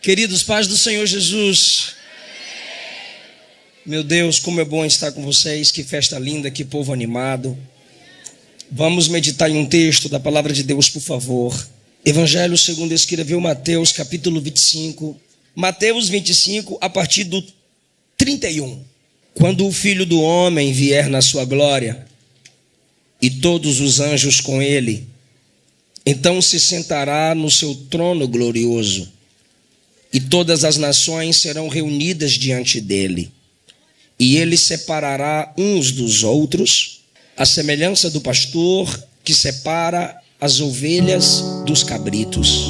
Queridos, paz do Senhor Jesus. Meu Deus, como é bom estar com vocês. Que festa linda, que povo animado. Vamos meditar em um texto da palavra de Deus, por favor. Evangelho segundo escreveu Mateus, capítulo 25. Mateus 25, a partir do 31. Quando o Filho do Homem vier na sua glória, e todos os anjos com ele, então se sentará no seu trono glorioso, e todas as nações serão reunidas diante dele. E ele separará uns dos outros, à semelhança do pastor que separa as ovelhas dos cabritos,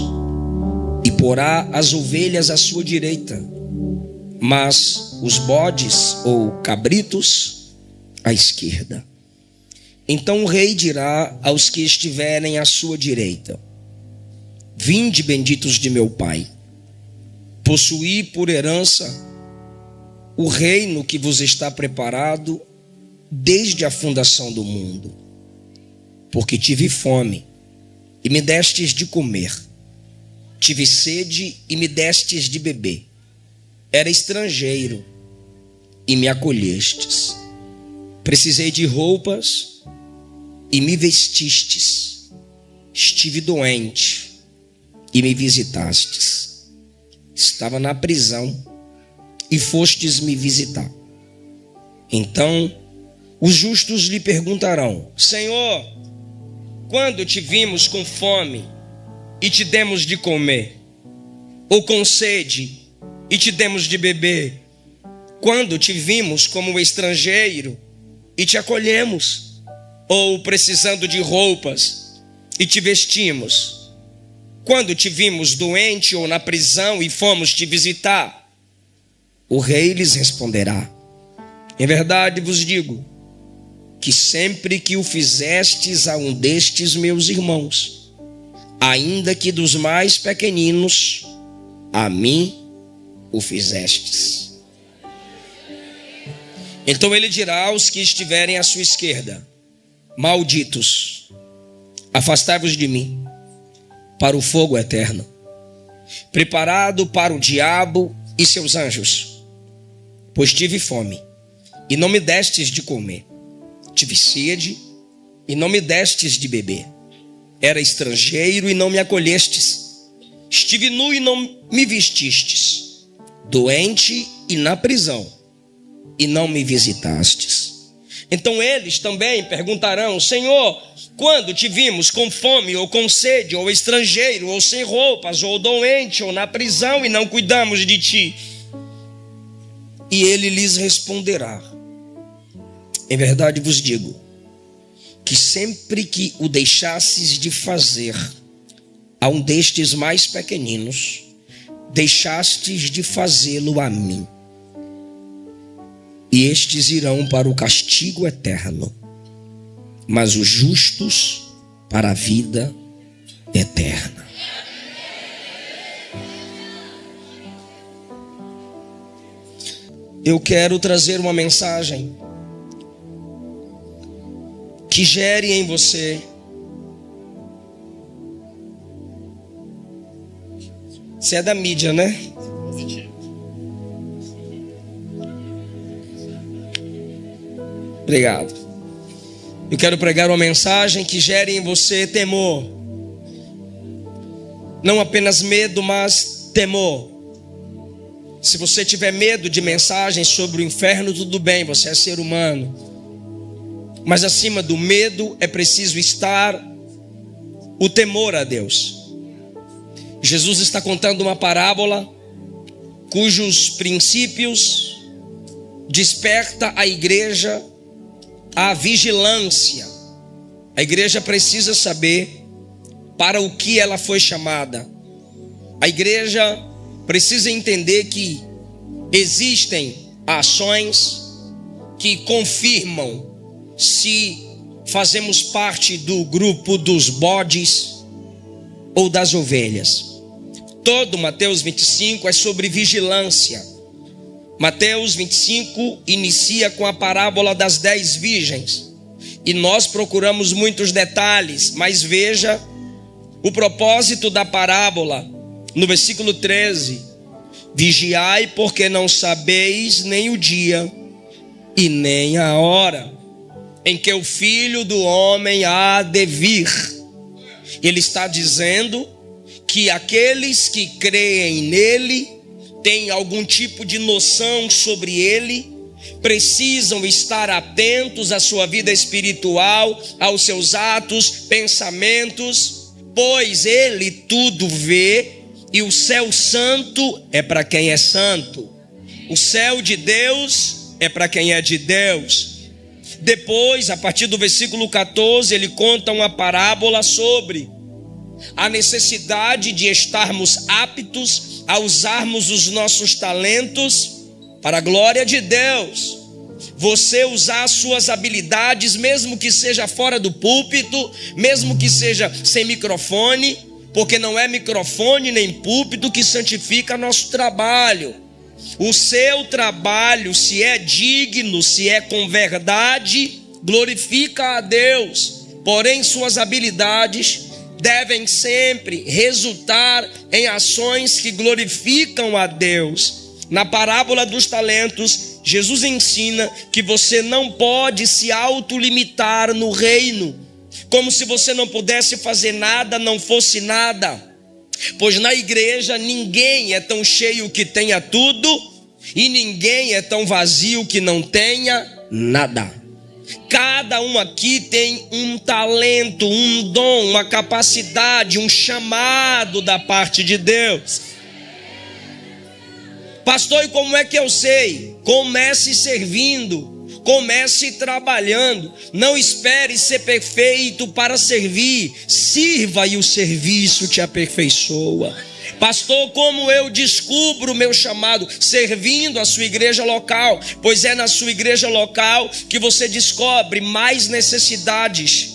e porá as ovelhas à sua direita, mas os bodes ou cabritos à esquerda. Então o rei dirá aos que estiverem à sua direita: vinde, benditos de meu Pai, possuí por herança o reino que vos está preparado desde a fundação do mundo. Porque tive fome e me destes de comer, tive sede e me destes de beber, era estrangeiro e me acolhestes, precisei de roupas e me vestistes, estive doente e me visitastes, estava na prisão e fostes me visitar. Então os justos lhe perguntarão: Senhor, quando te vimos com fome e te demos de comer, ou com sede e te demos de beber? Quando te vimos como estrangeiro e te acolhemos, ou precisando de roupas e te vestimos? Quando te vimos doente ou na prisão e fomos te visitar? O rei lhes responderá: em verdade vos digo, que sempre que o fizestes a um destes meus irmãos, ainda que dos mais pequeninos, a mim o fizestes. Então ele dirá aos que estiverem à sua esquerda: malditos, afastai-vos de mim, para o fogo eterno, preparado para o diabo e seus anjos. Pois tive fome e não me destes de comer, tive sede e não me destes de beber, era estrangeiro e não me acolhestes, estive nu e não me vestistes, doente e na prisão e não me visitastes. Então eles também perguntarão: Senhor, quando te vimos com fome ou com sede, ou estrangeiro, ou sem roupas, ou doente, ou na prisão e não cuidamos de ti? E ele lhes responderá: em verdade vos digo, que sempre que o deixasses de fazer a um destes mais pequeninos, deixastes de fazê-lo a mim. E estes irão para o castigo eterno, mas os justos para a vida eterna. Eu quero trazer uma mensagem que gere em você Você é da mídia, né? Obrigado. Eu quero pregar uma mensagem que gere em você temor. Não apenas medo, mas temor. Se você tiver medo de mensagens sobre o inferno, tudo bem, você é ser humano. Mas acima do medo é preciso estar o temor a Deus. Jesus está contando uma parábola cujos princípios desperta a igreja à vigilância. A igreja precisa saber para o que ela foi chamada. A igreja precisa entender que existem ações que confirmam se fazemos parte do grupo dos bodes ou das ovelhas. Todo Mateus 25 é sobre vigilância. Mateus 25 inicia com a parábola das 10 virgens. E nós procuramos muitos detalhes, mas veja o propósito da parábola no versículo 13. Vigiai, porque não sabeis nem o dia e nem a hora em que o Filho do Homem há de vir. Ele está dizendo que aqueles que creem nele, têm algum tipo de noção sobre ele, precisam estar atentos à sua vida espiritual, aos seus atos, pensamentos, pois ele tudo vê, e o céu santo é para quem é santo, o céu de Deus é para quem é de Deus. Depois, a partir do versículo 14, ele conta uma parábola sobre a necessidade de estarmos aptos a usarmos os nossos talentos para a glória de Deus. Você usar as suas habilidades, mesmo que seja fora do púlpito, mesmo que seja sem microfone, porque não é microfone nem púlpito que santifica nosso trabalho. O seu trabalho, se é digno, se é com verdade, glorifica a Deus. Porém, suas habilidades devem sempre resultar em ações que glorificam a Deus. Na parábola dos talentos, Jesus ensina que você não pode se autolimitar no reino, como se você não pudesse fazer nada, não fosse nada. Pois na igreja ninguém é tão cheio que tenha tudo, e ninguém é tão vazio que não tenha nada. Cada um aqui tem um talento, um dom, uma capacidade, um chamado da parte de Deus. Pastor, e como é que eu sei? Comece servindo, comece trabalhando. Não espere ser perfeito para servir. Sirva e o serviço te aperfeiçoa. Pastor, como eu descubro o meu chamado? Servindo a sua igreja local, pois é na sua igreja local que você descobre mais necessidades,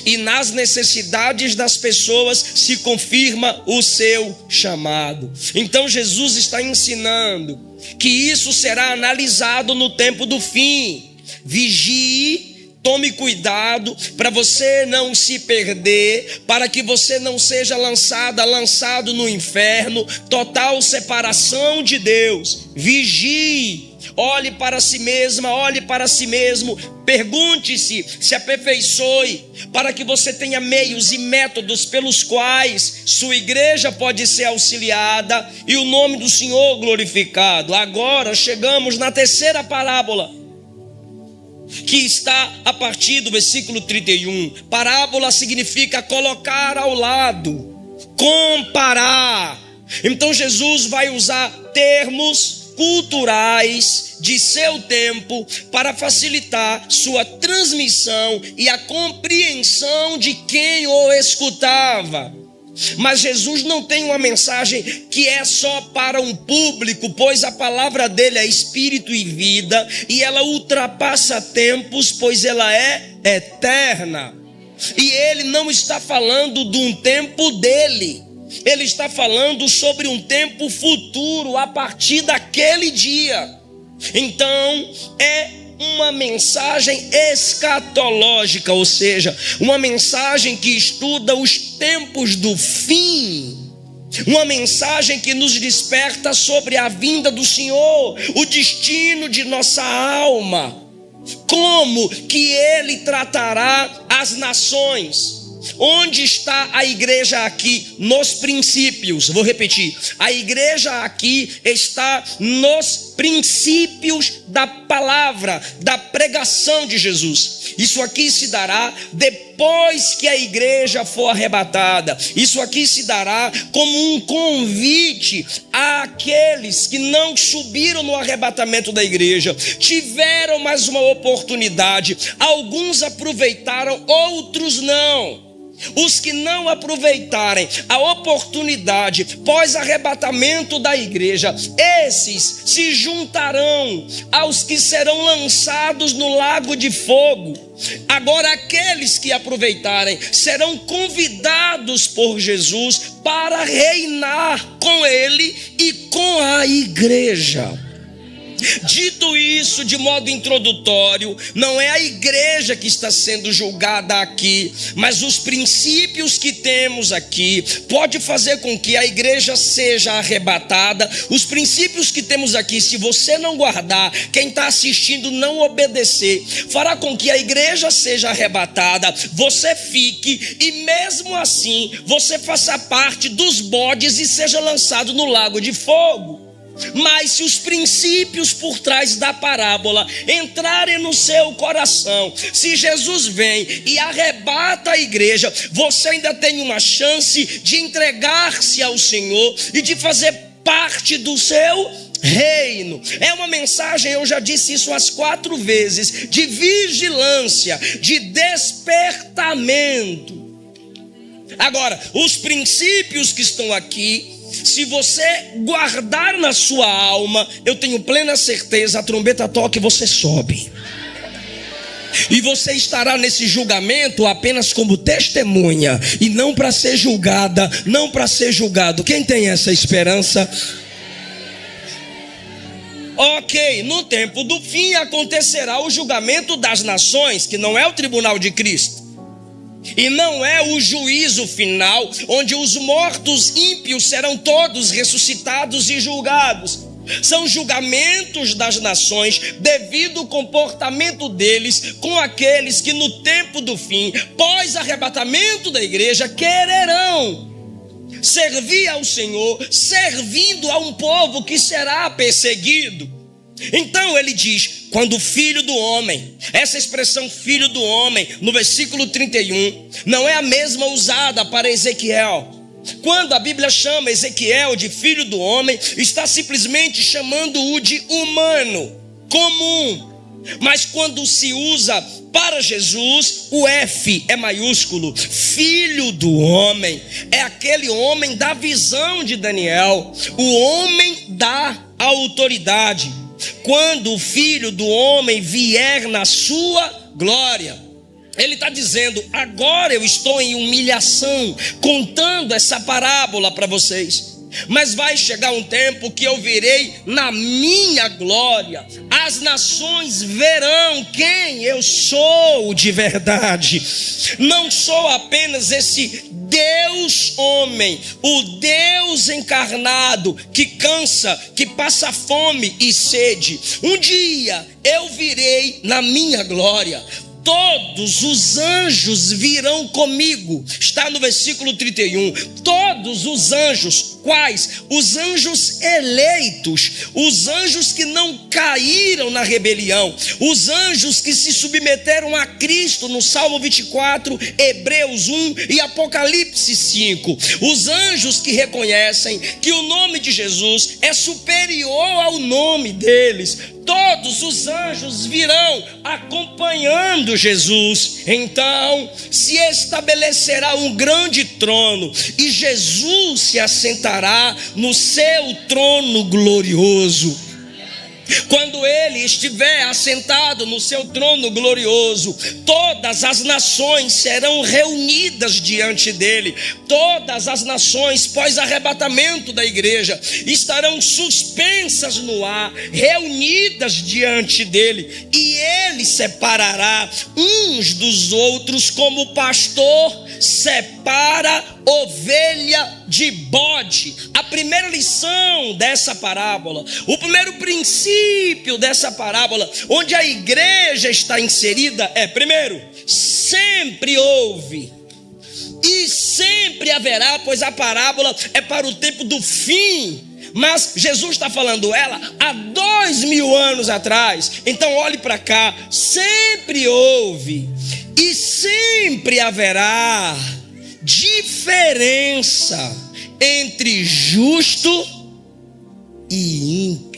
e nas necessidades das pessoas se confirma o seu chamado. Então Jesus está ensinando que isso será analisado no tempo do fim. Vigie, tome cuidado para você não se perder, para que você não seja lançado no inferno, total separação de Deus. Vigie, olhe para si mesma, olhe para si mesmo, pergunte-se, se aperfeiçoe, para que você tenha meios e métodos pelos quais sua igreja pode ser auxiliada e o nome do Senhor glorificado. Agora chegamos na terceira parábola, que está a partir do versículo 31. Parábola significa colocar ao lado, comparar. Então Jesus vai usar termos culturais de seu tempo para facilitar sua transmissão e a compreensão de quem o escutava. Mas Jesus não tem uma mensagem que é só para um público, pois a palavra dele é espírito e vida, e ela ultrapassa tempos, pois ela é eterna. E ele não está falando de um tempo dele, ele está falando sobre um tempo futuro, a partir daquele dia. Então é uma mensagem escatológica, ou seja, uma mensagem que estuda os tempos do fim, uma mensagem que nos desperta sobre a vinda do Senhor, o destino de nossa alma, como que ele tratará as nações. Onde está a igreja aqui? Nos princípios. Vou repetir, a igreja aqui está nos princípios da palavra, da pregação de Jesus. Isso aqui se dará depois que a igreja for arrebatada. Isso aqui se dará como um convite àqueles que não subiram no arrebatamento da igreja, tiveram mais uma oportunidade. Alguns aproveitaram, outros não. Os que não aproveitarem a oportunidade pós-arrebatamento da igreja, esses se juntarão aos que serão lançados no lago de fogo. Agora, aqueles que aproveitarem serão convidados por Jesus para reinar com ele e com a igreja. Dito isso de modo introdutório, não é a igreja que está sendo julgada aqui, mas os princípios que temos aqui pode fazer com que a igreja seja arrebatada. Os princípios que temos aqui, se você não guardar, quem está assistindo não obedecer, fará com que a igreja seja arrebatada, você fique e mesmo assim você faça parte dos bodes e seja lançado no lago de fogo. Mas se os princípios por trás da parábola entrarem no seu coração, se Jesus vem e arrebata a igreja, você ainda tem uma chance de entregar-se ao Senhor e de fazer parte do seu reino. É uma mensagem, eu já disse isso umas 4 vezes, de vigilância, de despertamento. Agora, os princípios que estão aqui, se você guardar na sua alma, eu tenho plena certeza, a trombeta toca e você sobe. E você estará nesse julgamento apenas como testemunha, e não para ser julgada, não para ser julgado. Quem tem essa esperança? Ok, no tempo do fim acontecerá o julgamento das nações, que não é o tribunal de Cristo. E não é o juízo final, onde os mortos ímpios serão todos ressuscitados e julgados. São julgamentos das nações devido ao comportamento deles com aqueles que no tempo do fim, pós-arrebatamento da igreja, quererão servir ao Senhor, servindo a um povo que será perseguido. Então ele diz, quando o filho do homem, essa expressão filho do homem, no versículo 31, não é a mesma usada para Ezequiel. Quando a Bíblia chama Ezequiel de filho do homem, está simplesmente chamando-o de humano, comum. Mas quando se usa para Jesus, o F é maiúsculo. Filho do homem é aquele homem da visão de Daniel, o homem da autoridade. Quando o filho do homem vier na sua glória, ele está dizendo, agora eu estou em humilhação, contando essa parábola para vocês. Mas vai chegar um tempo que eu virei na minha glória. As nações verão quem eu sou de verdade. Não sou apenas esse Deus homem, o Deus encarnado que cansa, que passa fome e sede. Um dia eu virei na minha glória. Todos os anjos virão comigo. Está no versículo 31. Todos os anjos. Quais? Os anjos eleitos. Os anjos que não caíram na rebelião. Os anjos que se submeteram a Cristo no Salmo 24, Hebreus 1 e Apocalipse 5. Os anjos que reconhecem que o nome de Jesus é superior ao nome deles. Todos os anjos virão acompanhando Jesus. Então se estabelecerá um grande trono e Jesus se assentará no seu trono glorioso. Quando ele estiver assentado no seu trono glorioso, todas as nações serão reunidas diante dele. Todas as nações, pós arrebatamento da igreja, estarão suspensas no ar, reunidas diante dele. E ele separará uns dos outros, como o pastor separa ovelha de bode. A primeira lição dessa parábola, o primeiro princípio dessa parábola, onde a igreja está inserida é, primeiro, sempre houve e sempre haverá, pois a parábola é para o tempo do fim. Mas Jesus está falando ela há 2000 anos atrás. Então olhe para cá, sempre houve e sempre haverá diferença entre justo e ímpio.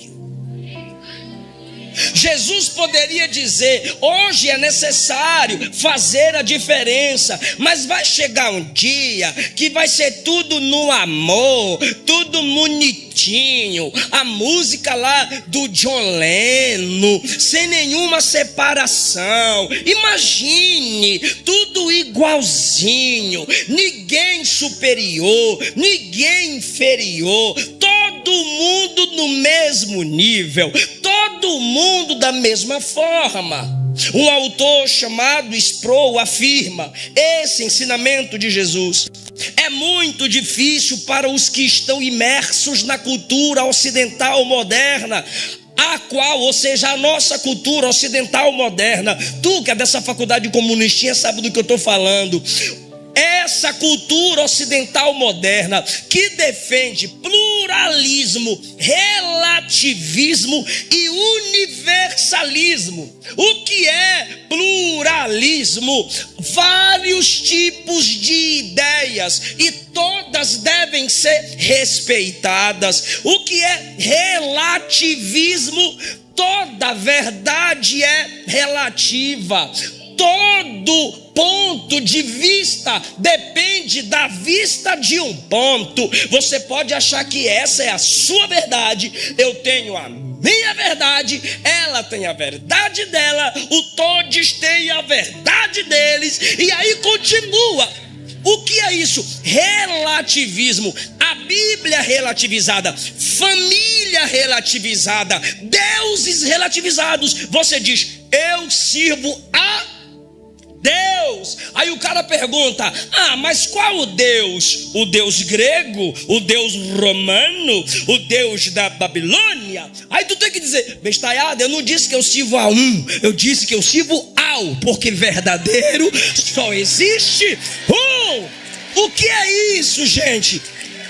Jesus poderia dizer, hoje é necessário fazer a diferença, mas vai chegar um dia que vai ser tudo no amor, tudo bonitinho, a música lá do John Lennon, sem nenhuma separação. Imagine, tudo igualzinho, ninguém superior, ninguém inferior, todo mundo no mesmo nível, todo todo mundo da mesma forma. Um autor chamado Sproul afirma: esse ensinamento de Jesus é muito difícil para os que estão imersos na cultura ocidental moderna, a qual, ou seja, a nossa cultura ocidental moderna. Tu que é dessa faculdade comunistinha sabe do que eu estou falando. Essa cultura ocidental moderna que defende pluralismo, relativismo e universalismo. O que é pluralismo? Vários tipos de ideias e todas devem ser respeitadas. O que é relativismo? Toda verdade é relativa. Todo ponto de vista depende da vista de um ponto. Você pode achar que essa é a sua verdade, eu tenho a minha verdade, ela tem a verdade dela, o todos têm a verdade deles, e aí continua. O que é isso? Relativismo. A Bíblia relativizada, família relativizada, deuses relativizados. Você diz: eu sirvo a Deus. Aí o cara pergunta: mas qual o Deus? O Deus grego? O Deus romano? O Deus da Babilônia? Aí tu tem que dizer: bestalhada, eu não disse que eu sirvo a um, eu disse que eu sirvo ao, porque verdadeiro só existe um. O que é isso, gente?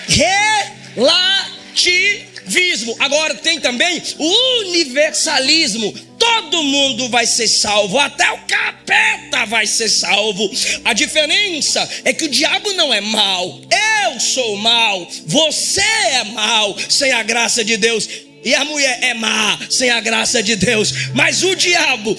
Relativismo. Agora tem também o universalismo. Todo mundo vai ser salvo, até o capeta vai ser salvo. A diferença é que o diabo não é mau, eu sou mau, você é mau sem a graça de Deus. E a mulher é má sem a graça de Deus. Mas o diabo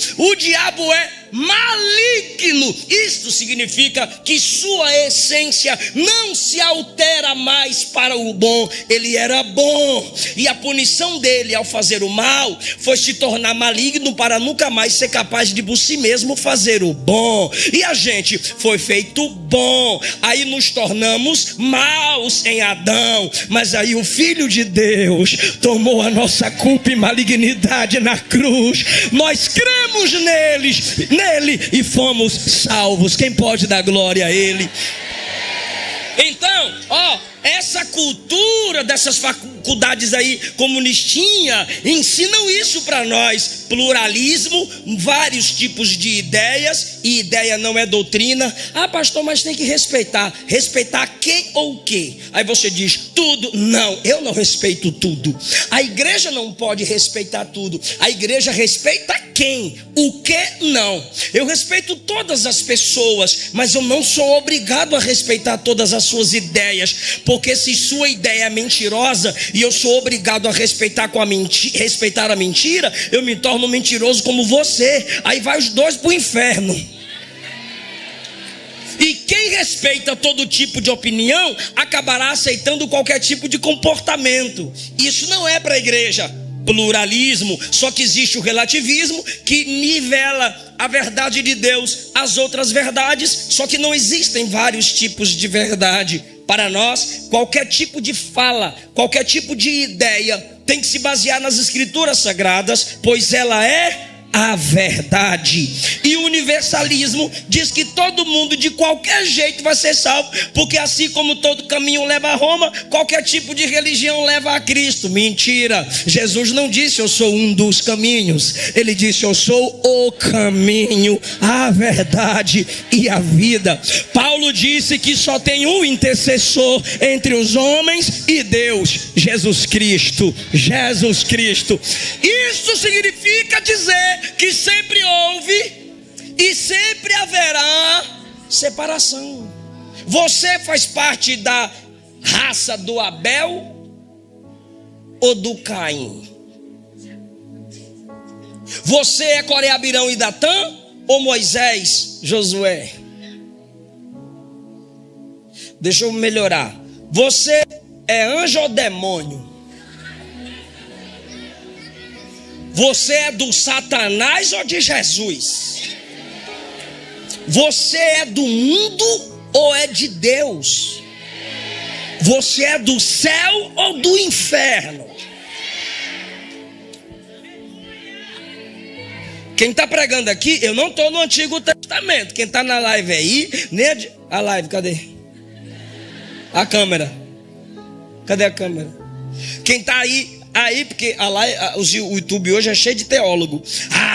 é maligno. Isto significa que sua essência não se altera mais para o bom. Ele era bom, e a punição dele ao fazer o mal foi se tornar maligno para nunca mais ser capaz de por si mesmo fazer o bom. E a gente foi feito bom, aí nos tornamos maus em Adão. Mas aí o Filho de Deus tomou a nossa culpa e malignidade na cruz. Nós cremos nele e fomos salvos. Quem pode dar glória a ele? Então, essa cultura dessas faculdades aí comunistinha ensinam isso para nós: pluralismo, vários tipos de ideias, e ideia não é doutrina. Pastor, mas tem que respeitar quem ou o quê? Aí você diz: tudo. Não, eu não respeito tudo. A igreja não pode respeitar tudo. A igreja respeita quem? O que? Não. Eu respeito todas as pessoas, mas eu não sou obrigado a respeitar todas as suas ideias, porque se sua ideia é mentirosa e eu sou obrigado a respeitar a mentira, eu me torno mentiroso como você. Aí vai os dois para o inferno. E quem respeita todo tipo de opinião acabará aceitando qualquer tipo de comportamento. Isso não é para a igreja. Pluralismo, só que existe o relativismo, que nivela a verdade de Deus às outras verdades, só que não existem vários tipos de verdade. Para nós, qualquer tipo de fala, qualquer tipo de ideia tem que se basear nas escrituras sagradas, pois ela é a verdade. E o universalismo diz que todo mundo de qualquer jeito vai ser salvo, porque assim como todo caminho leva a Roma, qualquer tipo de religião leva a Cristo. Mentira. Jesus não disse: eu sou um dos caminhos. Ele disse: eu sou o caminho, a verdade e a vida. Paulo disse que só tem um intercessor entre os homens e Deus: Jesus Cristo. Jesus Cristo. Isso significa dizer que sempre houve e sempre haverá separação. Você faz parte da raça do Abel ou do Caim? Você é Coré, Abirão e Datã ou Moisés, Josué? Deixa eu melhorar. Você é anjo ou demônio? Você é do Satanás ou de Jesus? Você é do mundo ou é de Deus? Você é do céu ou do inferno? Quem está pregando aqui, eu não estou no Antigo Testamento. Quem está na live aí, nem a live, cadê? A câmera. Cadê a câmera? Quem está aí, porque o YouTube hoje é cheio de teólogo.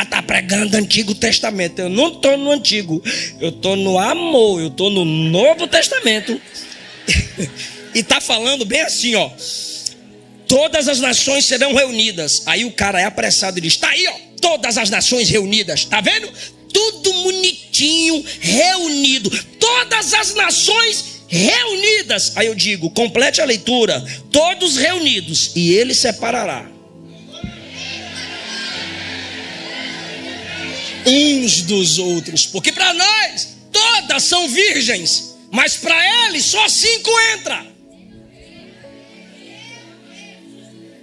Tá pregando Antigo Testamento. Eu não estou no Antigo, eu estou no amor, eu estou no Novo Testamento. E está falando bem assim, ó. Todas as nações serão reunidas. Aí o cara é apressado e diz: tá aí, ó, todas as nações reunidas. Tá vendo? Tudo bonitinho, reunido. Todas as nações reunidas. Aí eu digo: complete a leitura. Todos reunidos, e ele separará uns dos outros. Porque para nós todas são virgens, mas para ele só 5 entra.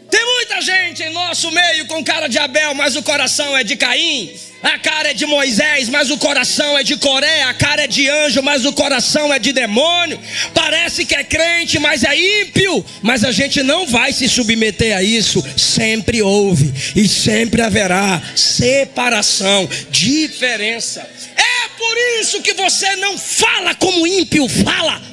Tem muita gente em nosso meio com cara de Abel, mas o coração é de Caim. A cara é de Moisés, mas o coração é de Coré. A cara é de anjo, mas o coração é de demônio. Parece que é crente, mas é ímpio. Mas a gente não vai se submeter a isso. Sempre houve e sempre haverá separação, diferença. É por isso que você não fala como ímpio fala.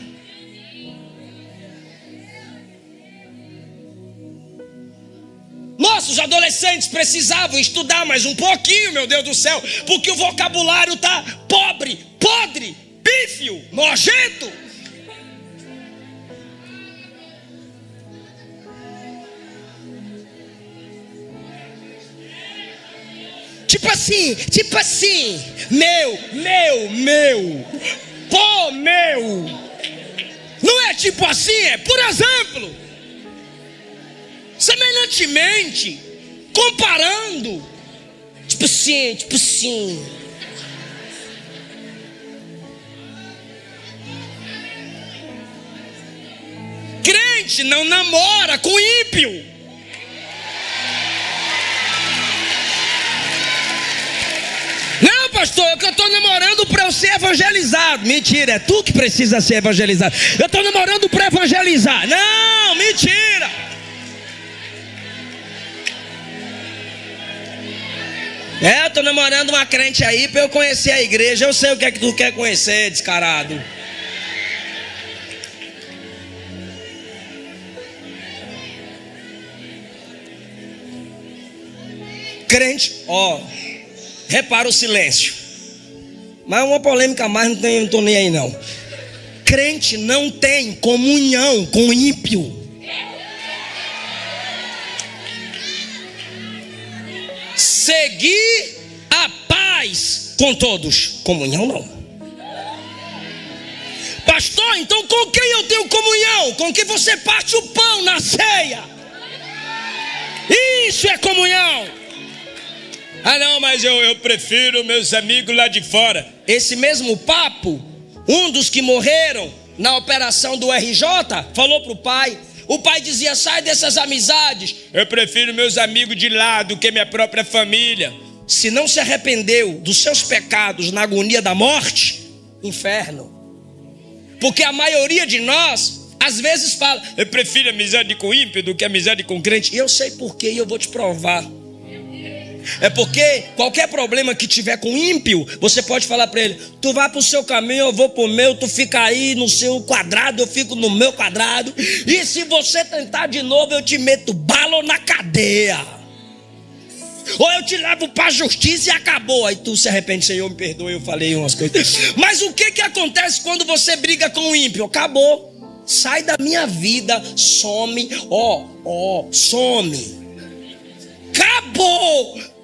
Nossos adolescentes precisavam estudar mais um pouquinho, meu Deus do céu, porque o vocabulário está pobre, podre, pífio, nojento. Tipo assim, meu, pô, meu. Não é tipo assim, é por exemplo. Semelhantemente, comparando, tipo assim. Crente não namora com ímpio. Não, pastor, eu estou namorando para eu ser evangelizado. Mentira, é tu que precisa ser evangelizado. Eu estou namorando para evangelizar. Não, mentira. Eu tô namorando uma crente aí pra eu conhecer a igreja. Eu sei o que é que tu quer conhecer, descarado. Crente, ó, repara o silêncio. Mas uma polêmica a mais, não tô nem aí não. Crente não tem comunhão com ímpio. Seguir a paz com todos. Comunhão não. Pastor, então com quem eu tenho comunhão? Com quem você parte o pão na ceia. Isso é comunhão. Não, mas eu prefiro meus amigos lá de fora. Esse mesmo papo, um dos que morreram na operação do RJ falou para o pai. O pai dizia: sai dessas amizades. Eu prefiro meus amigos de lá do que minha própria família. Se não se arrependeu dos seus pecados na agonia da morte, inferno. Porque a maioria de nós, às vezes fala: eu prefiro amizade com ímpio do que amizade com crente. E eu sei por quê e eu vou te provar. É porque qualquer problema que tiver com ímpio, você pode falar para ele: tu vai para o seu caminho, eu vou para o meu. Tu fica aí no seu quadrado, eu fico no meu quadrado. E se você tentar de novo, eu te meto bala na cadeia. Ou eu te levo para a justiça e acabou. Aí tu se arrepende: Senhor, me perdoe, eu falei umas coisas. Mas o que acontece quando você briga com o ímpio? Acabou. Sai da minha vida, some. Some. Acabou.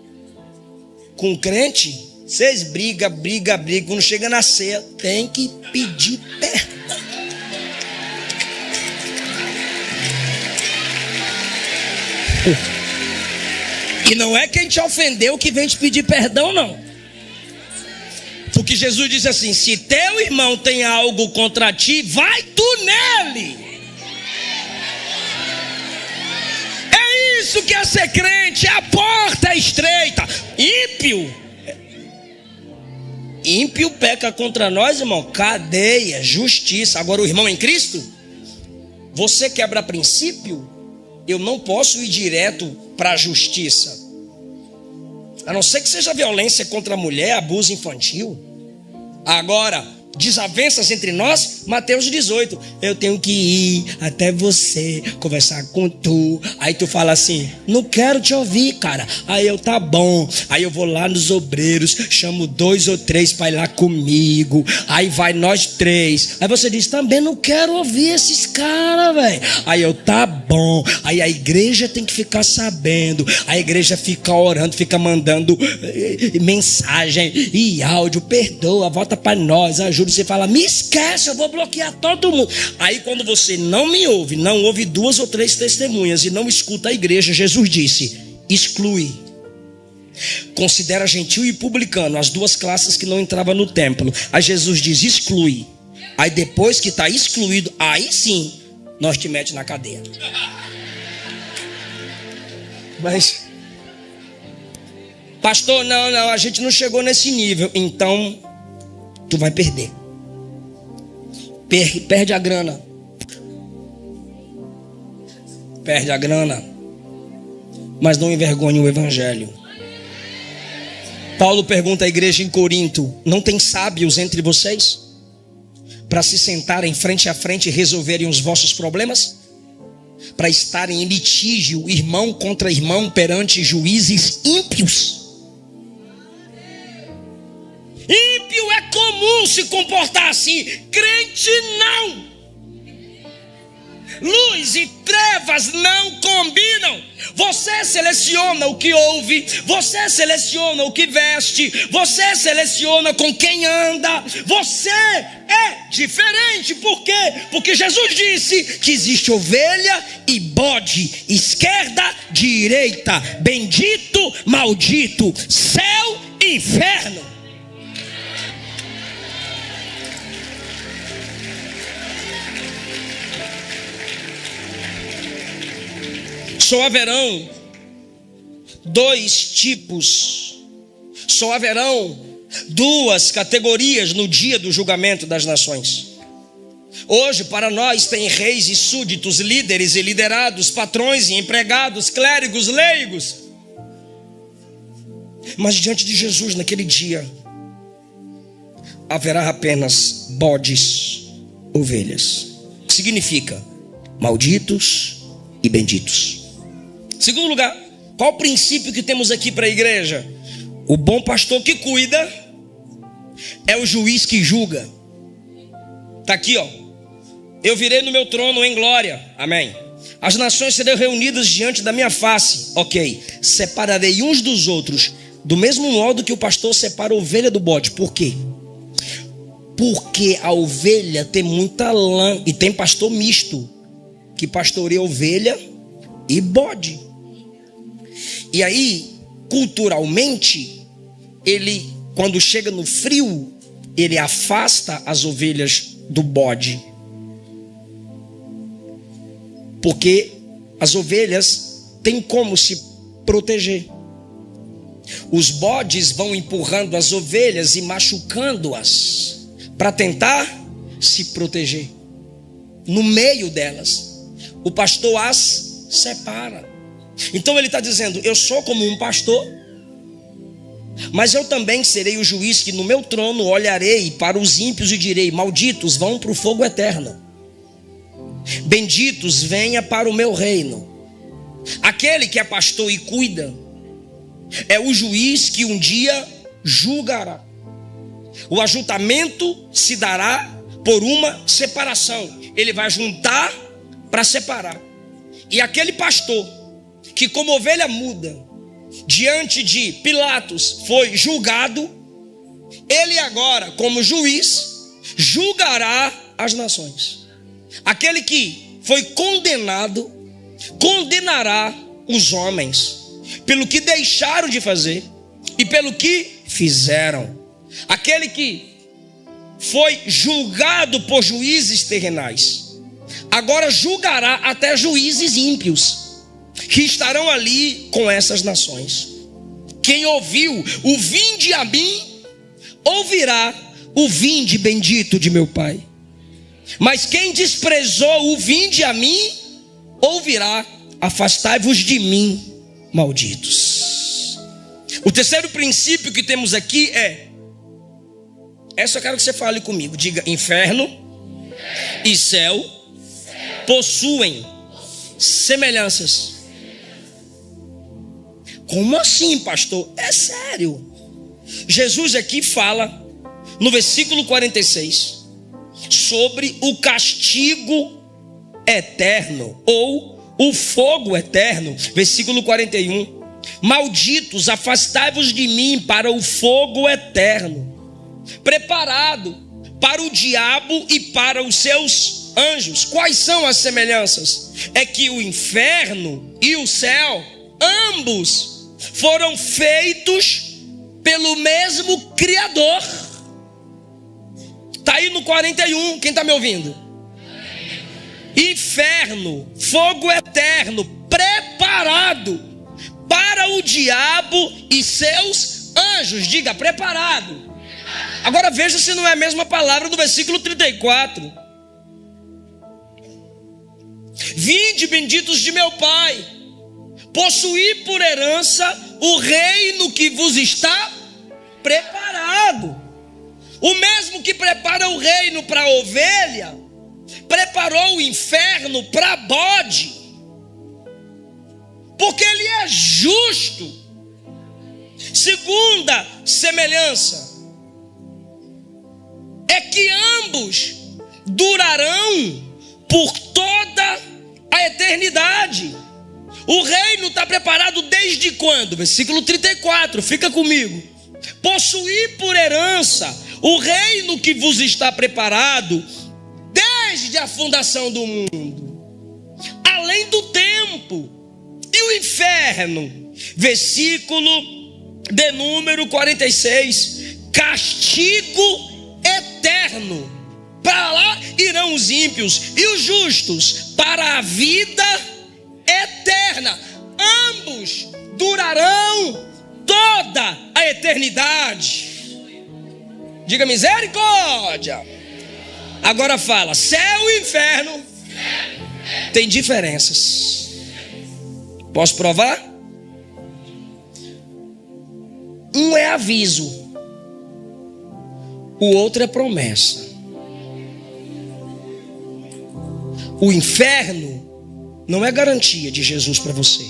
Com crente, vocês brigam. Quando chega na ceia, tem que pedir perdão. E não é quem te ofendeu que vem te pedir perdão, não. Porque Jesus disse assim: se teu irmão tem algo contra ti, vai tu nele. É isso que é ser crente. A porta é estreita. Ímpio peca contra nós, irmão, cadeia, justiça. Agora o irmão em Cristo, você quebra princípio, eu não posso ir direto para a justiça. A não ser que seja violência contra a mulher, abuso infantil. Agora, desavenças entre nós, Mateus 18. Eu tenho que ir até você, conversar com tu. Aí tu fala assim, não quero te ouvir, cara. Aí eu, tá bom. Aí eu vou lá nos obreiros, chamo 2 ou 3 para ir lá comigo. Aí vai nós 3. Aí você diz, também não quero ouvir esses caras, velho. Aí eu, tá bom. Aí a igreja tem que ficar sabendo. A igreja fica orando, fica mandando mensagem e áudio. Perdoa, volta para nós, ajuda. Você fala, me esquece, eu vou bloquear todo mundo. Aí quando você não me ouve, não ouve 2 ou 3 testemunhas e não escuta a igreja, Jesus disse, exclui. Considera gentil e publicano, as 2 classes que não entravam no templo. Aí Jesus diz, exclui. Aí depois que está excluído, aí sim, nós te mete na cadeia. Mas, pastor, não, a gente não chegou nesse nível. Então, tu vai perder. Perde a grana. Perde a grana. Mas não envergonhe o evangelho. Paulo pergunta à igreja em Corinto, não tem sábios entre vocês? Para se sentarem frente a frente e resolverem os vossos problemas? Para estarem em litígio, irmão contra irmão, perante juízes ímpios? Ímpio é comum se comportar assim, crente não. Luz e trevas não combinam. Você seleciona o que ouve, você seleciona o que veste, você seleciona com quem anda. Você é diferente. Por quê? Porque Jesus disse que existe ovelha e bode, esquerda, direita, bendito, maldito, céu e inferno. Só haverão 2 tipos, só haverão 2 categorias no dia do julgamento das nações. Hoje para nós tem reis e súditos, líderes e liderados, patrões e empregados, clérigos, leigos. Mas diante de Jesus naquele dia haverá apenas bodes, ovelhas. Que significa malditos e benditos. Segundo lugar, qual o princípio que temos aqui para a igreja? O bom pastor que cuida é o juiz que julga. Está aqui, ó. Eu virei no meu trono em glória. Amém. As nações serão reunidas diante da minha face. Ok. Separarei uns dos outros, do mesmo modo que o pastor separa a ovelha do bode. Por quê? Porque a ovelha tem muita lã. E tem pastor misto, que pastoreia ovelha e bode. E aí, culturalmente, ele, quando chega no frio, ele afasta as ovelhas do bode. Porque as ovelhas têm como se proteger. Os bodes vão empurrando as ovelhas e machucando-as para tentar se proteger. No meio delas, o pastor as separa. Então ele está dizendo, eu sou como um pastor, mas eu também serei o juiz que no meu trono olharei para os ímpios e direi, malditos vão para o fogo eterno, benditos venha para o meu reino. Aquele que é pastor e cuida é o juiz que um dia julgará. O ajuntamento se dará por uma separação. Ele vai juntar para separar. E aquele pastor que como ovelha muda diante de Pilatos foi julgado, ele agora como juiz julgará as nações. Aquele que foi condenado condenará os homens pelo que deixaram de fazer e pelo que fizeram. Aquele que foi julgado por juízes terrenais agora julgará até juízes ímpios que estarão ali com essas nações. Quem ouviu o vinde a mim, ouvirá o vinde bendito de meu Pai. Mas quem desprezou o vinde a mim, ouvirá afastai-vos de mim, malditos. O terceiro princípio que temos aqui essa eu quero que você fale comigo. Diga: inferno e céu possuem semelhanças. Como assim, pastor? É sério. Jesus aqui fala no versículo 46 sobre o castigo eterno ou o fogo eterno. Versículo 41: malditos, afastai-vos de mim para o fogo eterno, preparado para o diabo e para os seus anjos. Quais são as semelhanças? É que o inferno e o céu, ambos foram feitos pelo mesmo Criador. Está aí no 41, quem está me ouvindo? Inferno, fogo eterno, preparado para o diabo e seus anjos. Diga: preparado. Agora veja se não é a mesma palavra do versículo 34. Vinde, benditos de meu Pai, possuí por herança o reino que vos está preparado. O mesmo que prepara o reino para a ovelha, preparou o inferno para bode, porque ele é justo. Segunda semelhança é que ambos durarão por toda a eternidade. O reino está preparado desde quando? Versículo 34, fica comigo. Possuí por herança o reino que vos está preparado desde a fundação do mundo, além do tempo. E o inferno, versículo de número 46, castigo eterno. Para lá irão os ímpios e os justos para a vida eterna. Ambos durarão toda a eternidade. Diga: misericórdia. Agora fala: céu e inferno tem diferenças. Posso provar? Um é aviso, o outro é promessa. O inferno não é garantia de Jesus para você.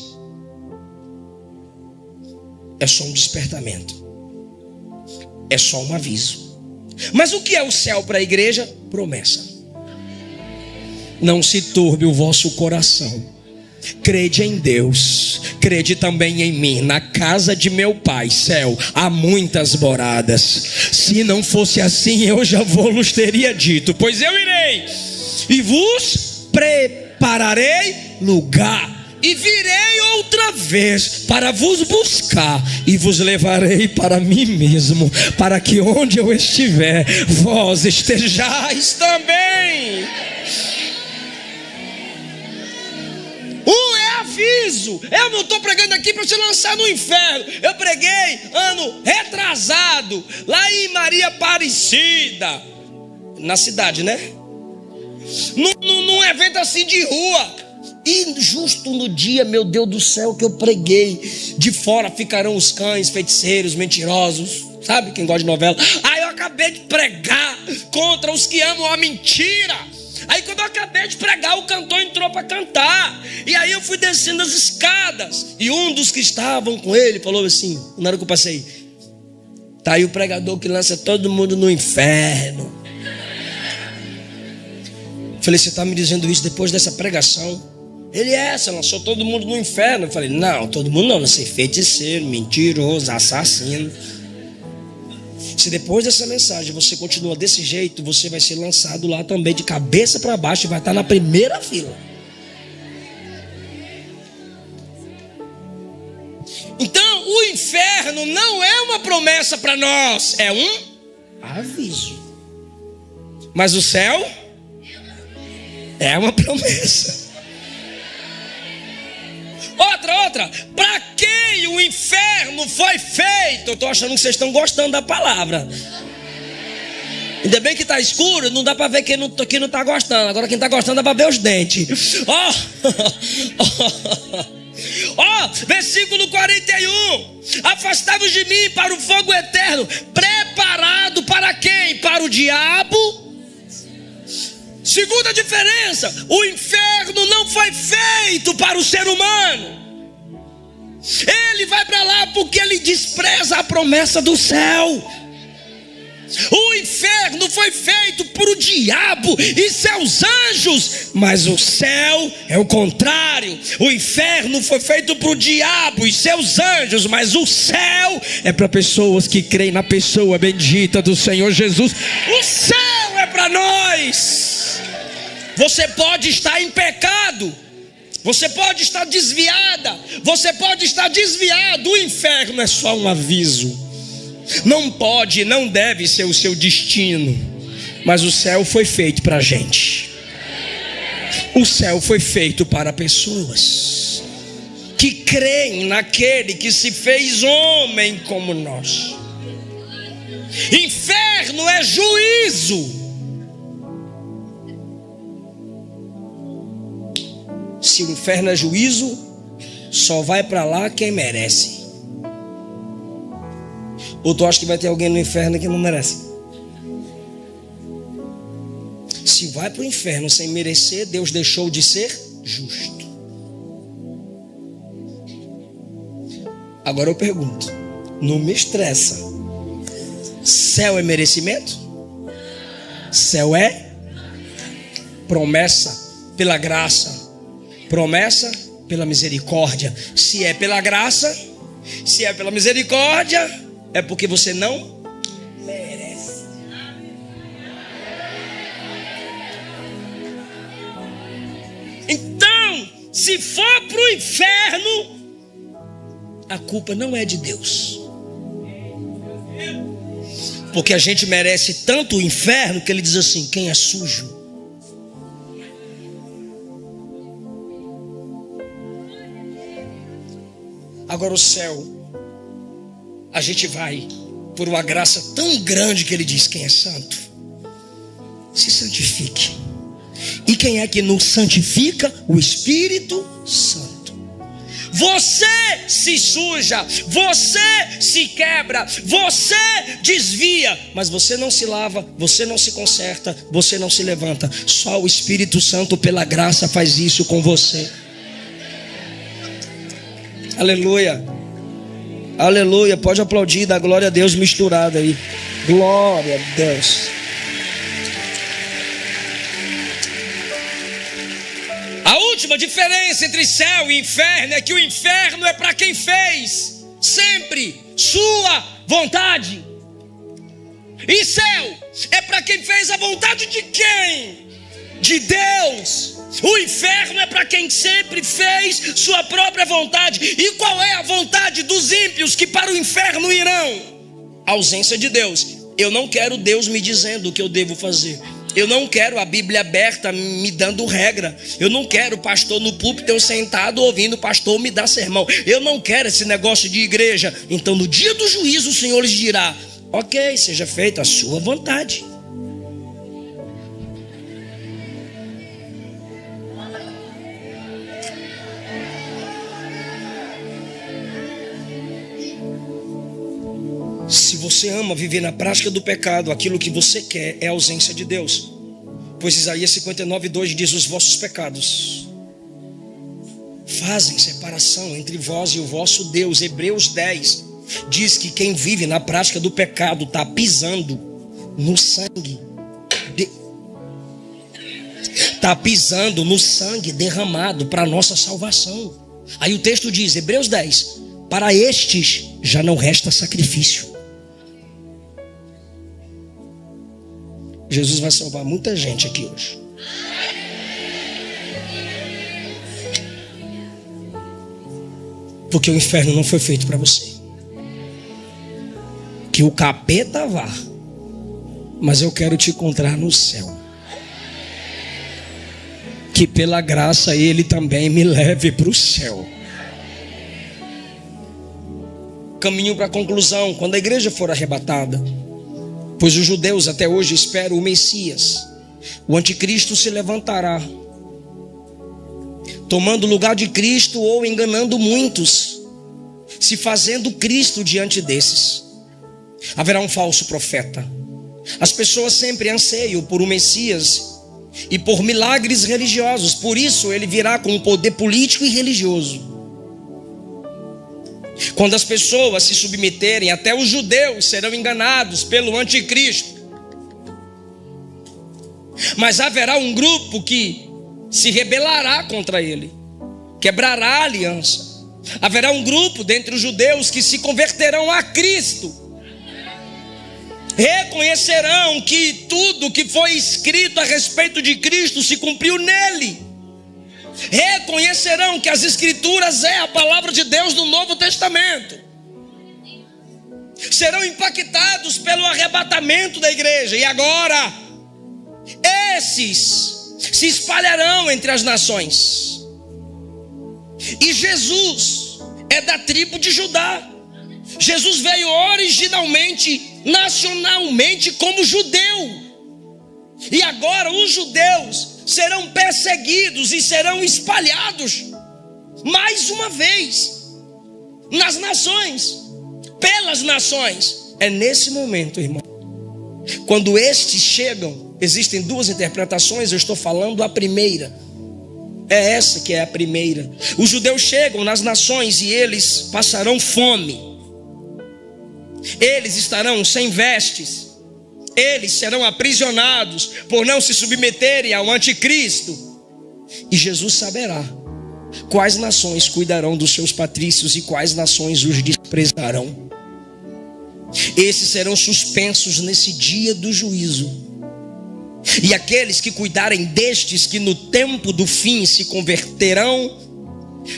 É só um despertamento. É só um aviso. Mas o que é o céu para a igreja? Promessa. Não se turbe o vosso coração. Crede em Deus, crede também em mim. Na casa de meu Pai, céu, há muitas moradas. Se não fosse assim, eu já vos teria dito: pois eu irei e vos prepararei lugar, e virei outra vez para vos buscar, e vos levarei para mim mesmo, para que onde eu estiver, vós estejais também. Aviso. Eu não estou pregando aqui para te lançar no inferno. Eu preguei ano retrasado lá em Maria Aparecida, na cidade, né? Num evento assim de rua. E justo no dia, meu Deus do céu, que eu preguei, de fora ficarão os cães, feiticeiros, mentirosos. Sabe quem gosta de novela? Aí eu acabei de pregar contra os que amam a mentira. Aí quando eu acabei de pregar, o cantor entrou para cantar. E aí eu fui descendo as escadas, e um dos que estavam com ele falou assim, na hora que eu passei: tá aí o pregador que lança todo mundo no inferno. Falei: você está me dizendo isso depois dessa pregação? Ele: você lançou todo mundo no inferno. Eu falei: não, todo mundo não, lancei feiticeiro, mentiroso, assassino. Se depois dessa mensagem você continua desse jeito, você vai ser lançado lá também de cabeça para baixo e vai estar na primeira fila. Então o inferno não é uma promessa para nós, é um aviso. Mas o céu é uma promessa. Outra, para quem o inferno foi feito? Eu estou achando que vocês estão gostando da palavra. Ainda bem que está escuro, não dá para ver quem não está gostando. Agora quem está gostando dá para ver os dentes. Versículo 41. Afastai-vos de mim para o fogo eterno, preparado para quem? Para o diabo. Segunda diferença: o inferno não foi feito para o ser humano. Ele vai para lá porque ele despreza a promessa do céu. O inferno foi feito por o diabo e seus anjos, mas o céu é o contrário. O inferno foi feito para o diabo e seus anjos, mas o céu é para pessoas que creem na pessoa bendita do Senhor Jesus. O céu é para nós. Você pode estar em pecado, você pode estar desviada, você pode estar desviado. O inferno é só um aviso. Não pode, não deve ser o seu destino, mas o céu foi feito para a gente. O céu foi feito para pessoas que creem naquele que se fez homem como nós. Inferno é juízo. Se o inferno é juízo, só vai para lá quem merece. Ou tu acha que vai ter alguém no inferno que não merece? Se vai para o inferno sem merecer, Deus deixou de ser justo. Agora eu pergunto, não me estressa, céu é merecimento? Céu é promessa pela graça, promessa pela misericórdia. Se é pela graça, se é pela misericórdia, é porque você não merece. Então, se for para o inferno, a culpa não é de Deus. Porque a gente merece tanto o inferno que ele diz assim: quem é sujo? Agora o céu, a gente vai por uma graça tão grande que ele diz: quem é santo, se santifique. E quem é que nos santifica? O Espírito Santo. Você se suja, você se quebra, você desvia, mas você não se lava, você não se conserta, você não se levanta. Só o Espírito Santo pela graça faz isso com você. Aleluia. Aleluia, pode aplaudir, dá glória a Deus misturado aí. Glória a Deus. A última diferença entre céu e inferno é que o inferno é para quem fez sempre sua vontade. E céu é para quem fez a vontade de quem? De Deus. O inferno é para quem sempre fez sua própria vontade. E qual é a vontade dos ímpios que para o inferno irão? A ausência de Deus. Eu não quero Deus me dizendo o que eu devo fazer. Eu não quero a Bíblia aberta me dando regra. Eu não quero pastor no púlpito, eu sentado ouvindo o pastor me dar sermão. Eu não quero esse negócio de igreja. Então no dia do juízo o Senhor lhes dirá: ok, seja feita a sua vontade. Se você ama viver na prática do pecado, aquilo que você quer é a ausência de Deus. Pois Isaías 59:2 diz: os vossos pecados fazem separação entre vós e o vosso Deus. Hebreus 10 diz que quem vive na prática do pecado está pisando no sangue. Está pisando no sangue derramado para a nossa salvação. Aí o texto diz, Hebreus 10: para estes já não resta sacrifício. Jesus vai salvar muita gente aqui hoje. Porque o inferno não foi feito para você. Que o capeta vá, mas eu quero te encontrar no céu. Que pela graça ele também me leve para o céu. Caminho para a conclusão. Quando a igreja for arrebatada, pois os judeus até hoje esperam o Messias, o anticristo se levantará, tomando o lugar de Cristo ou enganando muitos. se fazendo Cristo diante desses. Haverá um falso profeta. As pessoas sempre anseiam por um Messias e por milagres religiosos. Por isso ele virá com um poder político e religioso. Quando as pessoas se submeterem, até os judeus serão enganados pelo anticristo. Mas haverá um grupo que se rebelará contra ele, quebrará a aliança. Haverá um grupo dentre os judeus que se converterão a Cristo. Reconhecerão que tudo que foi escrito a respeito de Cristo se cumpriu nele. Reconhecerão que as Escrituras é a palavra de Deus do Novo Testamento. Serão impactados pelo arrebatamento da igreja. E agora, esses se espalharão entre as nações. E Jesus é da tribo de Judá. Jesus veio originalmente, nacionalmente, como judeu. E agora os judeus serão perseguidos e serão espalhados mais uma vez nas nações, pelas nações. É nesse momento, irmão, quando estes chegam, existem duas interpretações. Eu estou falando a primeira. É essa que é a primeira. Os judeus chegam nas nações e eles passarão fome. Eles estarão sem vestes. Eles serão aprisionados por não se submeterem ao anticristo. E Jesus saberá quais nações cuidarão dos seus patrícios e quais nações os desprezarão. Esses serão suspensos nesse dia do juízo. E aqueles que cuidarem destes que no tempo do fim se converterão,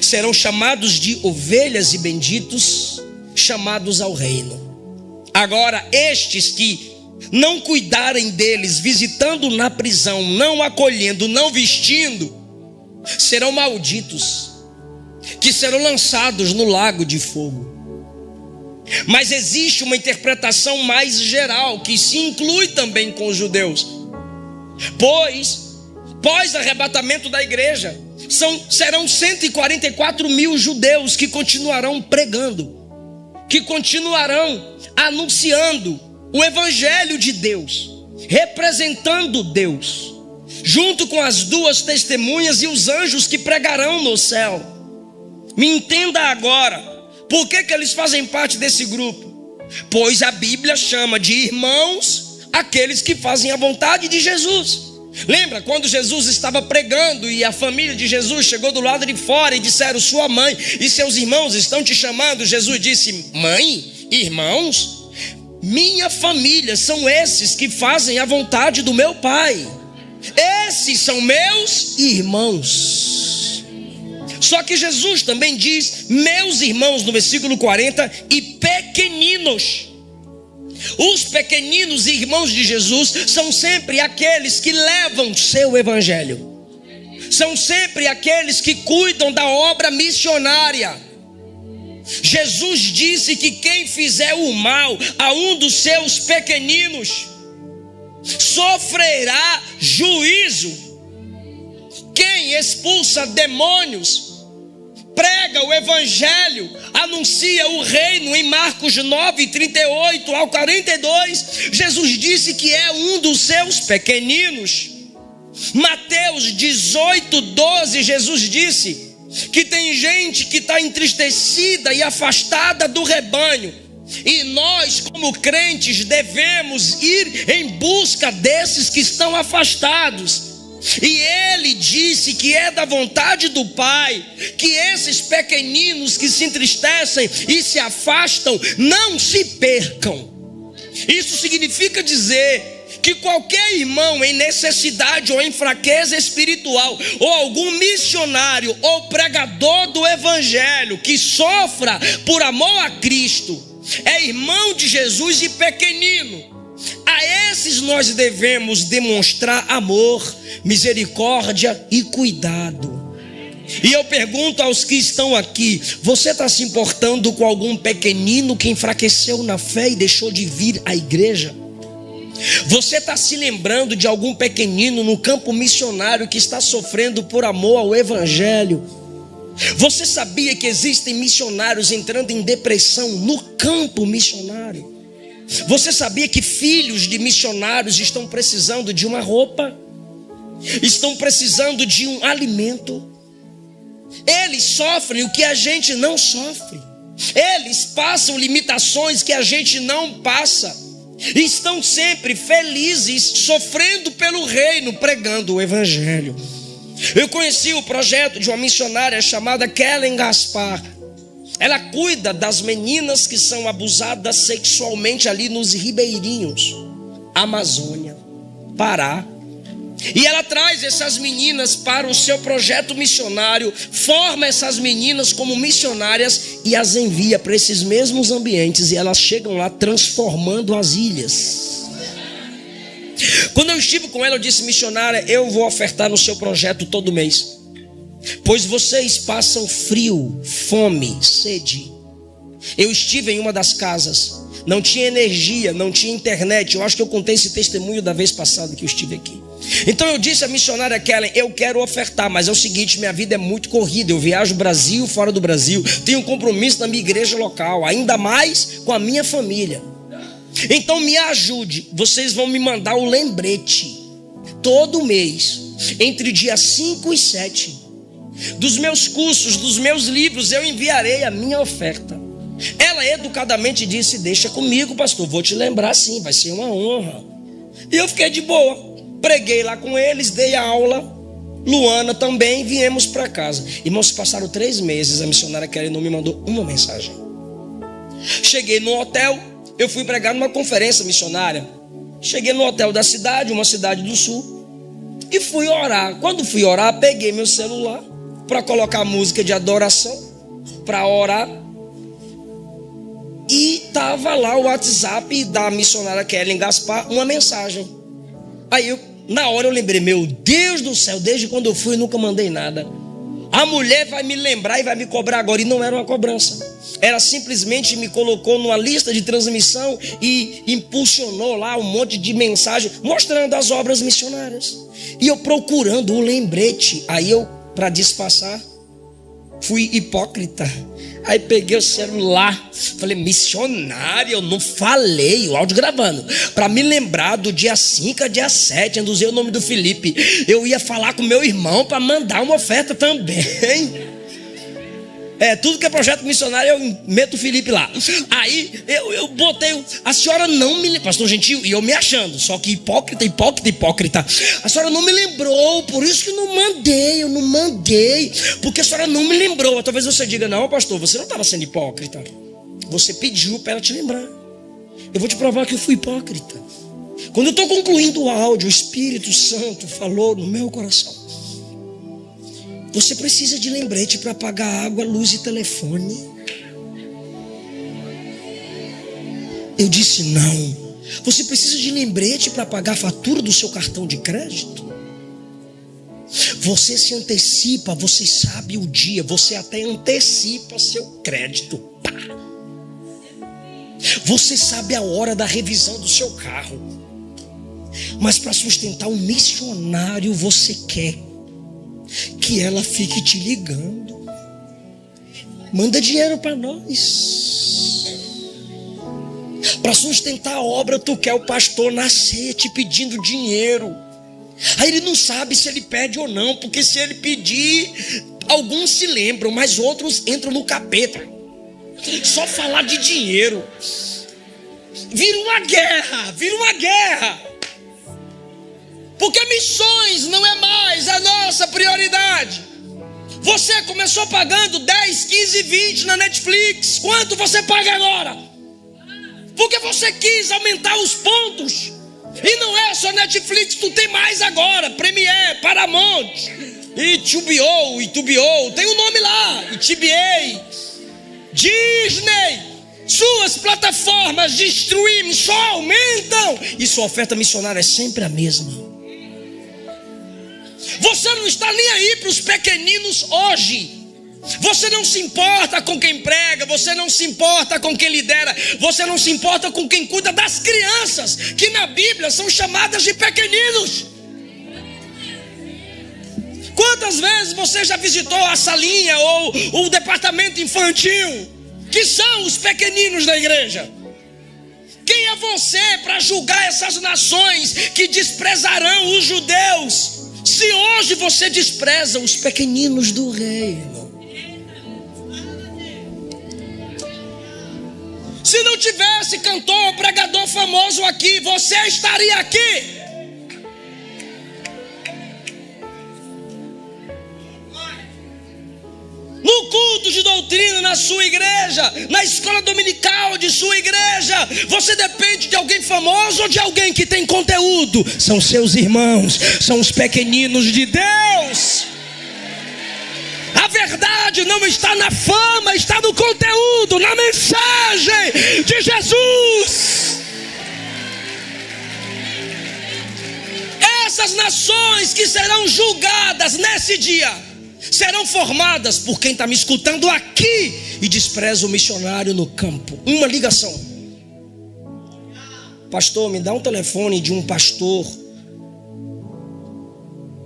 serão chamados de ovelhas e benditos, chamados ao reino. Agora estes que não cuidarem deles, visitando na prisão, não acolhendo, não vestindo, serão malditos, que serão lançados no lago de fogo. Mas existe uma interpretação mais geral, que se inclui também com os judeus. Pois, pós-arrebatamento da igreja, serão 144 mil judeus que continuarão pregando, que continuarão anunciando o evangelho de Deus, representando Deus, junto com as duas testemunhas e os anjos que pregarão no céu. Me entenda agora, por que eles fazem parte desse grupo? Pois a Bíblia chama de irmãos aqueles que fazem a vontade de Jesus. Lembra quando Jesus estava pregando e a família de Jesus chegou do lado de fora e disseram: sua mãe e seus irmãos estão te chamando. Jesus disse: mãe, irmãos, minha família são esses que fazem a vontade do meu Pai. Esses são meus irmãos. Só que Jesus também diz meus irmãos no versículo 40 e pequeninos. Os pequeninos irmãos de Jesus são sempre aqueles que levam seu evangelho. São sempre aqueles que cuidam da obra missionária. Jesus disse que quem fizer o mal a um dos seus pequeninos sofrerá juízo. Quem expulsa demônios, prega o evangelho, anuncia o reino. Em Marcos 9, 38 ao 42, Jesus disse que é um dos seus pequeninos. Mateus 18, 12, Jesus disse que tem gente que está entristecida e afastada do rebanho, e nós como crentes devemos ir em busca desses que estão afastados. E ele disse que é da vontade do Pai que esses pequeninos que se entristecem e se afastam não se percam. Isso significa dizer que qualquer irmão em necessidade ou em fraqueza espiritual, ou algum missionário ou pregador do evangelho que sofra por amor a Cristo, é irmão de Jesus e pequenino. A esses nós devemos demonstrar amor, misericórdia e cuidado. E eu pergunto aos que estão aqui: você está se importando com algum pequenino que enfraqueceu na fé e deixou de vir à igreja? Você está se lembrando de algum pequenino no campo missionário que está sofrendo por amor ao evangelho? Você sabia que existem missionários entrando em depressão no campo missionário? Você sabia que filhos de missionários estão precisando de uma roupa? Estão precisando de um alimento? Eles sofrem o que a gente não sofre. Eles passam limitações que a gente não passa. Estão sempre felizes, sofrendo pelo reino, pregando o evangelho. Eu conheci o projeto de uma missionária chamada Kellen Gaspar. Ela cuida das meninas que são abusadas sexualmente ali nos ribeirinhos, Amazônia, Pará. E ela traz essas meninas para o seu projeto missionário, forma essas meninas como missionárias e as envia para esses mesmos ambientes, e elas chegam lá transformando as ilhas. Quando eu estive com ela, eu disse: missionária, eu vou ofertar no seu projeto todo mês, pois vocês passam frio, fome, sede. Eu estive em uma das casas, não tinha energia, não tinha internet. Eu acho que eu contei esse testemunho da vez passada que eu estive aqui. Então eu disse à missionária Kellen: eu quero ofertar, mas é o seguinte, minha vida é muito corrida, eu viajo Brasil, fora do Brasil, tenho um compromisso na minha igreja local, ainda mais com a minha família. Então me ajude, vocês vão me mandar o lembrete todo mês, entre dia 5 e 7, dos meus cursos, dos meus livros, eu enviarei a minha oferta. Ela educadamente disse: deixa comigo, pastor, vou te lembrar sim, vai ser uma honra. E eu fiquei de boa. Preguei lá com eles, dei a aula, Luana também, viemos para casa. Irmãos, passaram 3 meses, a missionária Kelly não me mandou uma mensagem. Cheguei no hotel, eu fui pregar numa conferência missionária. Cheguei no hotel da cidade, uma cidade do sul, e fui orar. Quando fui orar, peguei meu celular para colocar música de adoração, para orar. E estava lá o WhatsApp da missionária Kellen Gaspar, uma mensagem. Aí na hora eu lembrei: meu Deus do céu, desde quando eu fui eu nunca mandei nada. A mulher vai me lembrar e vai me cobrar agora. E não era uma cobrança, ela simplesmente me colocou numa lista de transmissão e impulsionou lá um monte de mensagem mostrando as obras missionárias. E eu procurando o lembrete. Aí eu, para disfarçar, fui hipócrita. Aí peguei o celular, falei: missionário, eu não falei, o áudio gravando, para me lembrar do dia 5 a dia 7, ainda usei o nome do Felipe. Eu ia falar com meu irmão para mandar uma oferta também. Tudo que é projeto missionário eu meto o Felipe lá. Aí eu botei: a senhora não me... Pastor Gentil, e eu me achando, só que hipócrita. A senhora não me lembrou, por isso que eu não mandei, porque a senhora não me lembrou. Talvez você diga: não, pastor, você não estava sendo hipócrita, você pediu para ela te lembrar. Eu vou te provar que eu fui hipócrita. Quando eu estou concluindo o áudio, o Espírito Santo falou no meu coração: você precisa de lembrete para pagar água, luz e telefone. Eu disse: não. Você precisa de lembrete para pagar a fatura do seu cartão de crédito? Você se antecipa, você sabe o dia, você até antecipa seu crédito. Pá. Você sabe a hora da revisão do seu carro. Mas para sustentar um missionário, você quer que ela fique te ligando: manda dinheiro para nós. Para sustentar a obra, tu quer o pastor nascer te pedindo dinheiro. Aí ele não sabe se ele pede ou não, porque se ele pedir, alguns se lembram, mas outros entram no capeta. Só falar de dinheiro vira uma guerra. Porque missões não é mais a nossa prioridade. Você começou pagando 10, 15, 20 na Netflix. Quanto você paga agora? Porque você quis aumentar os pontos. E não é só Netflix, tu tem mais agora. Premiere, Paramount, HBO, tem um nome lá, TBA, Disney. Suas plataformas de streaming só aumentam. E sua oferta missionária é sempre a mesma. Você não está nem aí para os pequeninos hoje. Você não se importa com quem prega, você não se importa com quem lidera, você não se importa com quem cuida das crianças, que na Bíblia são chamadas de pequeninos. Quantas vezes você já visitou a salinha ou o departamento infantil, que são os pequeninos da igreja? Quem é você para julgar essas nações que desprezarão os judeus, se hoje você despreza os pequeninos do reino? Se não tivesse cantor, pregador famoso aqui, você estaria aqui? No culto de doutrina na sua igreja, na escola dominical de sua igreja, você depende de alguém famoso ou de alguém que tem conteúdo? São seus irmãos, são os pequeninos de Deus. A verdade não está na fama, está no conteúdo, na mensagem de Jesus. Essas nações que serão julgadas nesse dia serão formadas por quem está me escutando aqui e despreza o missionário no campo. Uma ligação. Pastor, me dá um telefone de um pastor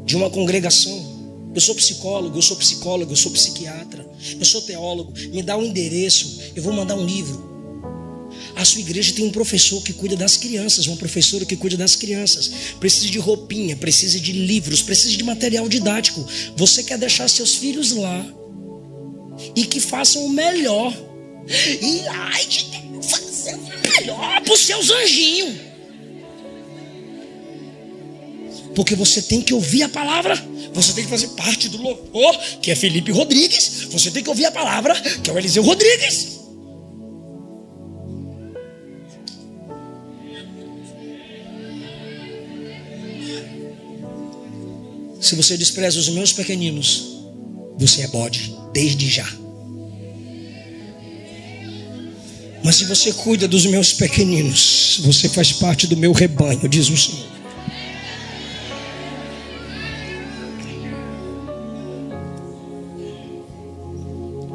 de uma congregação. Eu sou psicólogo, eu sou psicólogo, eu sou psiquiatra, eu sou teólogo. Me dá um endereço, eu vou mandar um livro. A sua igreja tem um professor que cuida das crianças, uma professora que cuida das crianças. Precisa de roupinha, precisa de livros, precisa de material didático. Você quer deixar seus filhos lá e que façam o melhor. E ai, de fazer o melhor para os seus anjinhos. Porque você tem que ouvir a palavra. Você tem que fazer parte do louvor, que é Felipe Rodrigues. Você tem que ouvir a palavra, que é o Eliseu Rodrigues. Se você despreza os meus pequeninos, você é bode, desde já. Mas se você cuida dos meus pequeninos, você faz parte do meu rebanho, diz o Senhor.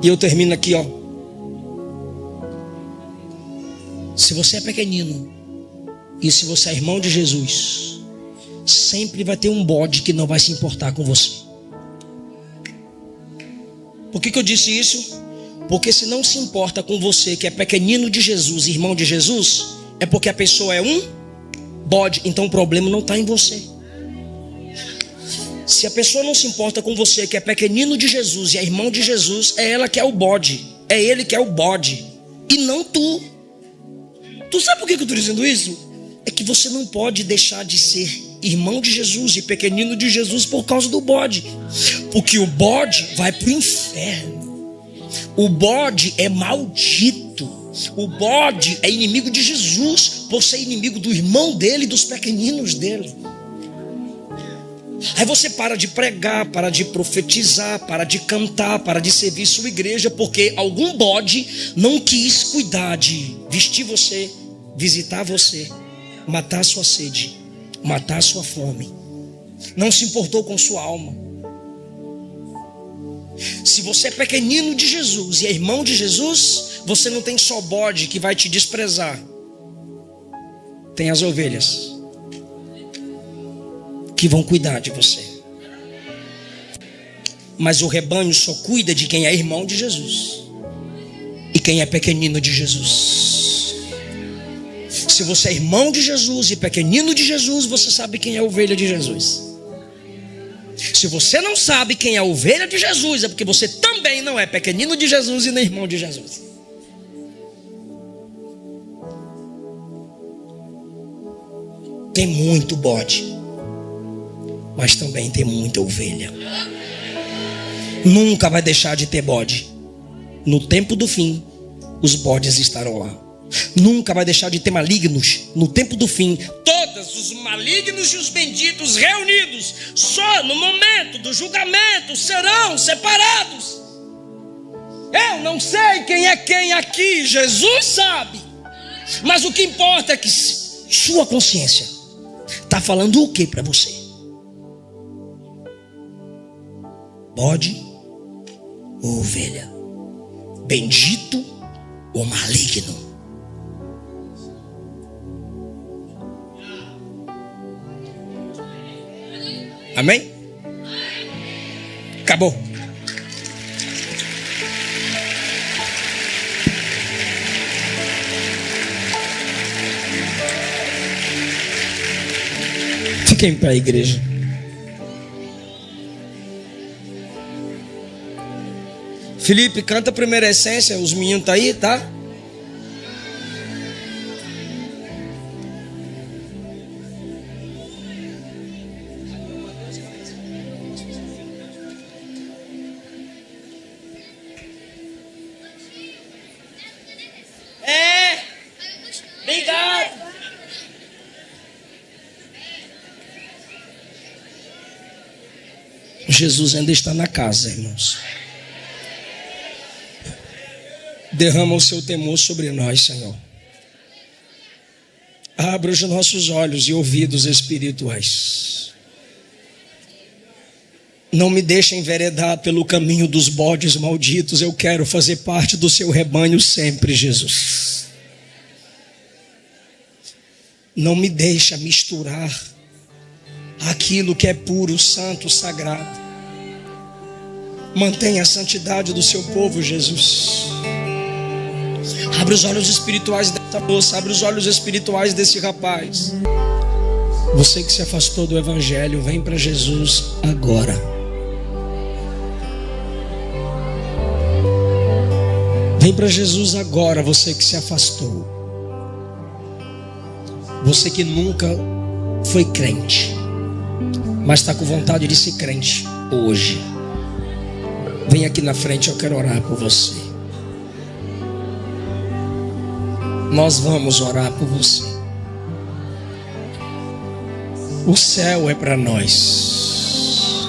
E eu termino aqui, ó. Se você é pequenino e se você é irmão de Jesus, sempre vai ter um bode que não vai se importar com você. Por que eu disse isso? Porque se não se importa com você que é pequenino de Jesus, irmão de Jesus, é porque a pessoa é um bode. Então o problema não está em você. Se a pessoa não se importa com você que é pequenino de Jesus e é irmão de Jesus, é ela que é o bode, é ele que é o bode, e não tu. Tu sabe por que eu estou dizendo isso? É que você não pode deixar de ser irmão de Jesus e pequenino de Jesus por causa do bode. Porque o bode vai para o inferno. O bode é maldito. O bode é inimigo de Jesus por ser inimigo do irmão dele e dos pequeninos dele. Aí você para de pregar, para de profetizar, para de cantar, para de servir sua igreja, porque algum bode não quis cuidar de vestir você, visitar você, matar sua sede, matar sua fome. Não se importou com sua alma. Se você é pequenino de Jesus e é irmão de Jesus, você não tem só bode que vai te desprezar. Tem as ovelhas que vão cuidar de você. Mas o rebanho só cuida de quem é irmão de Jesus e quem é pequenino de Jesus. Se você é irmão de Jesus e pequenino de Jesus, você sabe quem é a ovelha de Jesus. Se você não sabe quem é a ovelha de Jesus, é porque você também não é pequenino de Jesus e nem irmão de Jesus. Tem muito bode, mas também tem muita ovelha. Nunca vai deixar de ter bode. No tempo do fim, os bodes estarão lá. Nunca vai deixar de ter malignos. No tempo do fim, todos os malignos e os benditos reunidos, só no momento do julgamento, serão separados. Eu não sei quem é quem aqui, Jesus sabe. Mas o que importa é que sua consciência está falando o que para você? Bode ou ovelha? Bendito ou maligno? Amém? Acabou. Fiquem em pé, igreja. Felipe, canta a primeira essência. Os meninos estão aí, tá? Obrigado. Jesus ainda está na casa, irmãos. Derrama o seu temor sobre nós, Senhor. Abra os nossos olhos e ouvidos espirituais. Não me deixe enveredar pelo caminho dos bodes malditos. Eu quero fazer parte do seu rebanho sempre, Jesus. Não me deixe misturar aquilo que é puro, santo, sagrado. Mantenha a santidade do seu povo, Jesus. Abre os olhos espirituais dessa moça, abre os olhos espirituais desse rapaz. Você que se afastou do evangelho, vem para Jesus agora. Vem para Jesus agora, você que se afastou. Você que nunca foi crente, mas está com vontade de ser crente hoje. Vem aqui na frente, eu quero orar por você. Nós vamos orar por você. O céu é para nós.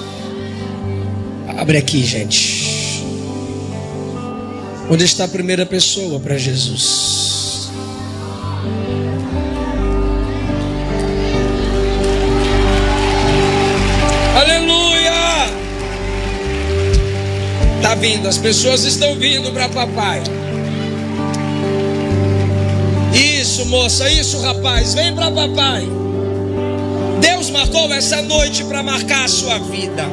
Abre aqui, gente. Onde está a primeira pessoa para Jesus? Aleluia! Tá vindo, as pessoas estão vindo para papai. Isso, moça, isso, rapaz, vem para papai. Deus marcou essa noite para marcar a sua vida.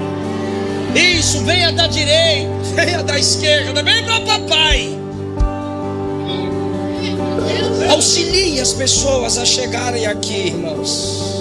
Isso, venha da direita, venha da esquerda, vem para papai. Auxilie as pessoas a chegarem aqui, irmãos.